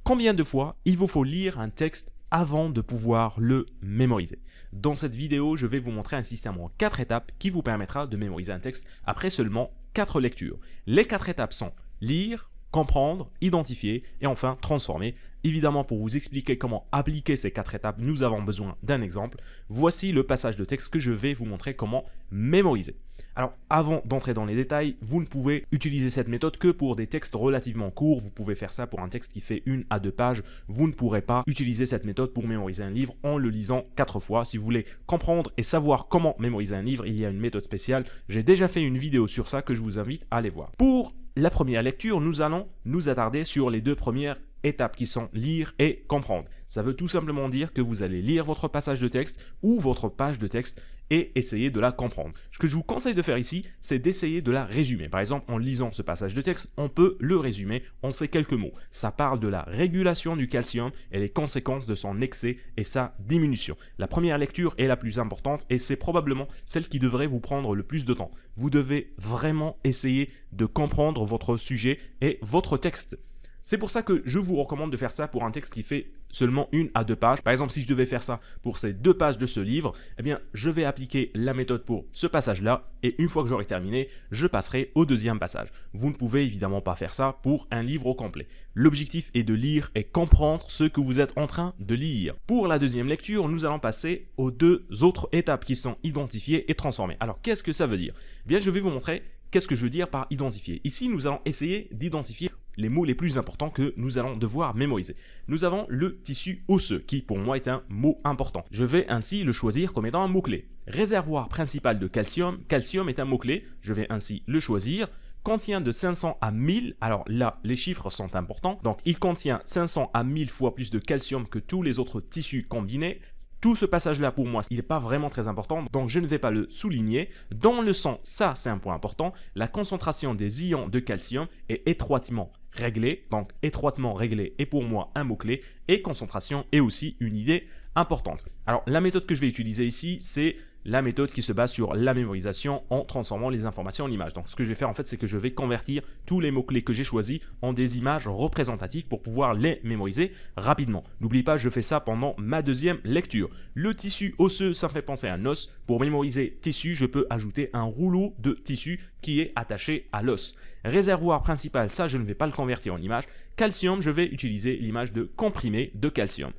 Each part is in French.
Combien de fois il vous faut lire un texte avant de pouvoir le mémoriser? Dans cette vidéo, je vais vous montrer un système en 4 étapes qui vous permettra de mémoriser un texte après seulement 4 lectures. Les 4 étapes sont lire, comprendre, identifier et enfin transformer. Évidemment, pour vous expliquer comment appliquer ces 4 étapes, nous avons besoin d'un exemple. Voici le passage de texte que je vais vous montrer comment mémoriser. Alors, avant d'entrer dans les détails, vous ne pouvez utiliser cette méthode que pour des textes relativement courts. Vous pouvez faire ça pour un texte qui fait 1 à 2 pages. Vous ne pourrez pas utiliser cette méthode pour mémoriser un livre en le lisant 4 fois. Si vous voulez comprendre et savoir comment mémoriser un livre, il y a une méthode spéciale. J'ai déjà fait une vidéo sur ça que je vous invite à aller voir. Pour la première lecture, nous allons nous attarder sur les 2 premières étapes qui sont lire et comprendre. Ça veut tout simplement dire que vous allez lire votre passage de texte ou votre page de texte et essayer de la comprendre. Ce que je vous conseille de faire ici, c'est d'essayer de la résumer. Par exemple, en lisant ce passage de texte, on peut le résumer en ces quelques mots. Ça parle de la régulation du calcium et les conséquences de son excès et sa diminution. La première lecture est la plus importante et c'est probablement celle qui devrait vous prendre le plus de temps. Vous devez vraiment essayer de comprendre votre sujet et votre texte. C'est pour ça que je vous recommande de faire ça pour un texte qui fait seulement 1 à 2 pages. Par exemple, si je devais faire ça pour ces 2 pages de ce livre, eh bien, je vais appliquer la méthode pour ce passage-là et une fois que j'aurai terminé, je passerai au deuxième passage. Vous ne pouvez évidemment pas faire ça pour un livre au complet. L'objectif est de lire et comprendre ce que vous êtes en train de lire. Pour la deuxième lecture, nous allons passer aux 2 autres étapes qui sont identifier et transformer. Alors, qu'est-ce que ça veut dire? Eh bien, je vais vous montrer qu'est-ce que je veux dire par identifier. Ici, nous allons essayer d'identifier les mots les plus importants que nous allons devoir mémoriser. Nous avons le tissu osseux, qui pour moi est un mot important. Je vais ainsi le choisir comme étant un mot-clé. Réservoir principal de calcium, calcium est un mot-clé, je vais ainsi le choisir. Contient de 500 à 1000, alors là les chiffres sont importants, donc il contient 500 à 1000 fois plus de calcium que tous les autres tissus combinés. Tout ce passage-là, pour moi, il n'est pas vraiment très important, donc je ne vais pas le souligner. Dans le sang, ça, c'est un point important. La concentration des ions de calcium est étroitement réglée. Donc, étroitement réglée est pour moi un mot-clé. Et concentration est aussi une idée importante. Alors, la méthode que je vais utiliser ici, c'est la méthode qui se base sur la mémorisation en transformant les informations en images. Donc, ce que je vais faire, en fait, c'est que je vais convertir tous les mots-clés que j'ai choisis en des images représentatives pour pouvoir les mémoriser rapidement. N'oublie pas, je fais ça pendant ma deuxième lecture. Le tissu osseux, ça me fait penser à un os. Pour mémoriser tissu, je peux ajouter un rouleau de tissu qui est attaché à l'os. Réservoir principal, ça, je ne vais pas le convertir en image. Calcium, je vais utiliser l'image de comprimé de calcium.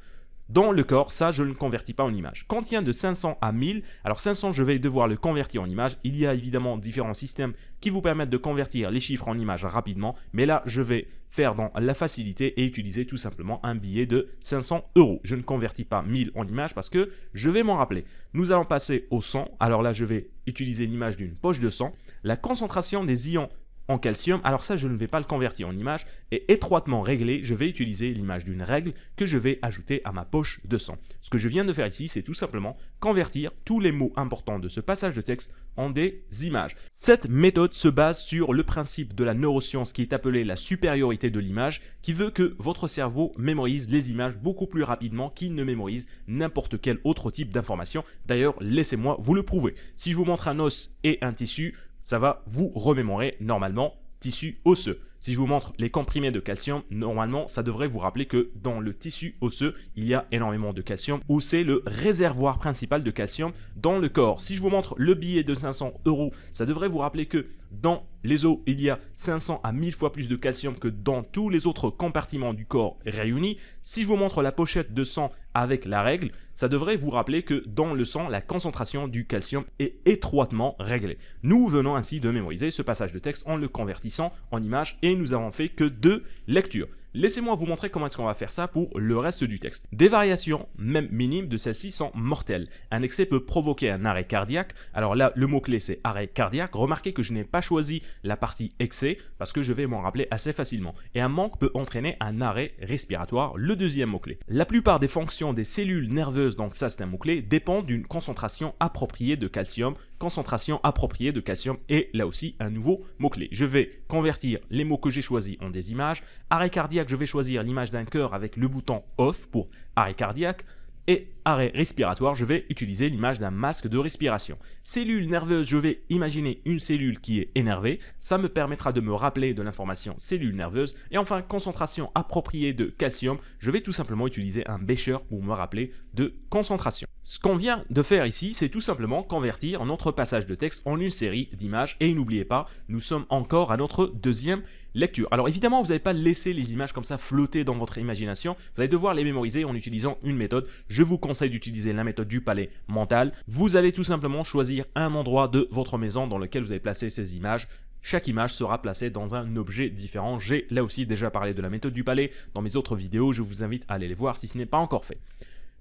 Dans le corps, ça, je ne le convertis pas en image. Contient de 500 à 1000. Alors 500, je vais devoir le convertir en image. Il y a évidemment différents systèmes qui vous permettent de convertir les chiffres en images rapidement. Mais là, je vais faire dans la facilité et utiliser tout simplement un billet de 500 €. Je ne convertis pas 1000 en image parce que je vais m'en rappeler. Nous allons passer au sang. Alors là, je vais utiliser l'image d'une poche de sang. La concentration des ions en calcium, alors ça je ne vais pas le convertir en image, et étroitement réglé, je vais utiliser l'image d'une règle que je vais ajouter à ma poche de sang. Ce que je viens de faire ici, c'est tout simplement convertir tous les mots importants de ce passage de texte en des images. Cette méthode se base sur le principe de la neuroscience qui est appelée la supériorité de l'image, qui veut que votre cerveau mémorise les images beaucoup plus rapidement qu'il ne mémorise n'importe quel autre type d'information. D'ailleurs, laissez-moi vous le prouver. Si je vous montre un os et un tissu, ça va vous remémorer normalement tissu osseux. Si je vous montre les comprimés de calcium, normalement, ça devrait vous rappeler que dans le tissu osseux, il y a énormément de calcium, ou c'est le réservoir principal de calcium dans le corps. Si je vous montre le billet de 500 €, ça devrait vous rappeler que dans les os, il y a 500 à 1000 fois plus de calcium que dans tous les autres compartiments du corps réunis. Si je vous montre la pochette de sang avec la règle, ça devrait vous rappeler que dans le sang, la concentration du calcium est étroitement réglée. Nous venons ainsi de mémoriser ce passage de texte en le convertissant en image et nous avons fait que 2 lectures. Laissez-moi vous montrer comment est-ce qu'on va faire ça pour le reste du texte. Des variations, même minimes, de celles-ci sont mortelles. Un excès peut provoquer un arrêt cardiaque. Alors là, le mot-clé, c'est arrêt cardiaque. Remarquez que je n'ai pas choisi la partie excès parce que je vais m'en rappeler assez facilement. Et un manque peut entraîner un arrêt respiratoire, le deuxième mot-clé. La plupart des fonctions des cellules nerveuses, donc ça c'est un mot-clé, dépendent d'une concentration appropriée de calcium. Concentration appropriée de calcium est là aussi un nouveau mot-clé. Je vais convertir les mots que j'ai choisis en des images. Arrêt cardiaque, je vais choisir l'image d'un cœur avec le bouton off pour arrêt cardiaque. Et arrêt respiratoire, je vais utiliser l'image d'un masque de respiration. Cellule nerveuse, je vais imaginer une cellule qui est énervée. Ça me permettra de me rappeler de l'information cellule nerveuse. Et enfin, concentration appropriée de calcium, je vais tout simplement utiliser un Becher pour me rappeler de concentration. Ce qu'on vient de faire ici, c'est tout simplement convertir notre passage de texte en une série d'images. Et n'oubliez pas, nous sommes encore à notre deuxième lecture. Alors évidemment, vous n'allez pas laisser les images comme ça flotter dans votre imagination. Vous allez devoir les mémoriser en utilisant une méthode. Je vous conseille d'utiliser la méthode du palais mental. Vous allez tout simplement choisir un endroit de votre maison dans lequel vous allez placer ces images. Chaque image sera placée dans un objet différent. J'ai là aussi déjà parlé de la méthode du palais dans mes autres vidéos. Je vous invite à aller les voir si ce n'est pas encore fait.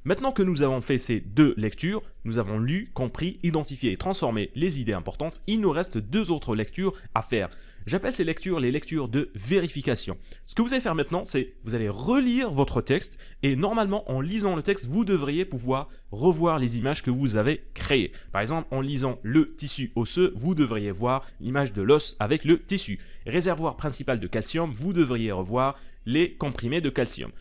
Maintenant que nous avons fait ces deux lectures, nous avons lu, compris, identifié et transformé les idées importantes, il nous reste deux autres lectures à faire. J'appelle ces lectures les lectures de vérification. Ce que vous allez faire maintenant, c'est vous allez relire votre texte et normalement en lisant le texte, vous devriez pouvoir revoir les images que vous avez créées. Par exemple, en lisant le tissu osseux, vous devriez voir l'image de l'os avec le tissu. Réservoir principal de calcium, vous devriez revoir les comprimés de calcium.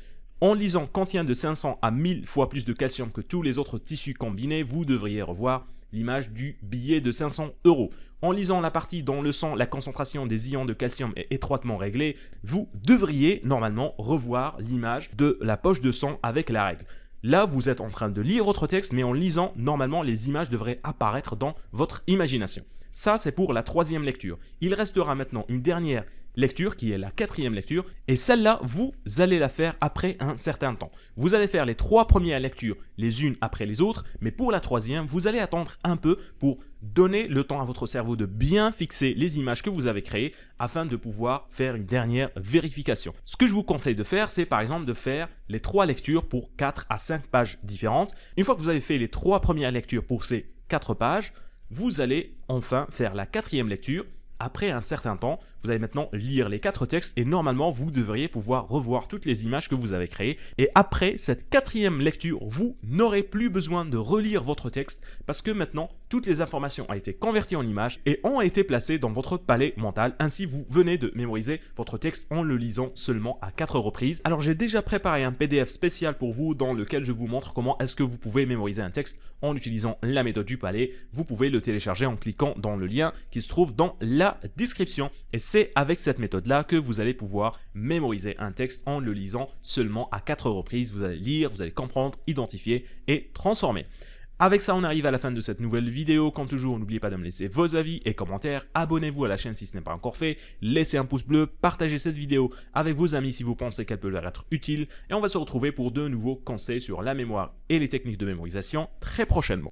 En lisant contient de 500 à 1000 fois plus de calcium que tous les autres tissus combinés, vous devriez revoir l'image du billet de 500 €. En lisant la partie dans le sang, la concentration des ions de calcium est étroitement réglée, vous devriez normalement revoir l'image de la poche de sang avec la règle. Là, vous êtes en train de lire votre texte, mais en lisant, normalement, les images devraient apparaître dans votre imagination. Ça, c'est pour la troisième lecture. Il restera maintenant une dernière lecture qui est la quatrième lecture et celle-là, vous allez la faire après un certain temps. Vous allez faire les trois premières lectures les unes après les autres, mais pour la troisième, vous allez attendre un peu pour donner le temps à votre cerveau de bien fixer les images que vous avez créées afin de pouvoir faire une dernière vérification. Ce que je vous conseille de faire, c'est par exemple de faire les trois lectures pour 4 à 5 pages différentes. Une fois que vous avez fait les trois premières lectures pour ces 4 pages, vous allez enfin faire la quatrième lecture. Après un certain temps, vous allez maintenant lire les 4 textes et normalement, vous devriez pouvoir revoir toutes les images que vous avez créées. Et après cette quatrième lecture, vous n'aurez plus besoin de relire votre texte parce que maintenant, toutes les informations ont été converties en images et ont été placées dans votre palais mental. Ainsi, vous venez de mémoriser votre texte en le lisant seulement à 4 reprises. Alors, j'ai déjà préparé un PDF spécial pour vous dans lequel je vous montre comment est-ce que vous pouvez mémoriser un texte en utilisant la méthode du palais. Vous pouvez le télécharger en cliquant dans le lien qui se trouve dans la description. Et c'est avec cette méthode-là que vous allez pouvoir mémoriser un texte en le lisant seulement à 4 reprises. Vous allez lire, vous allez comprendre, identifier et transformer. Avec ça, on arrive à la fin de cette nouvelle vidéo. Comme toujours, n'oubliez pas de me laisser vos avis et commentaires. Abonnez-vous à la chaîne si ce n'est pas encore fait. Laissez un pouce bleu, partagez cette vidéo avec vos amis si vous pensez qu'elle peut leur être utile. Et on va se retrouver pour de nouveaux conseils sur la mémoire et les techniques de mémorisation très prochainement.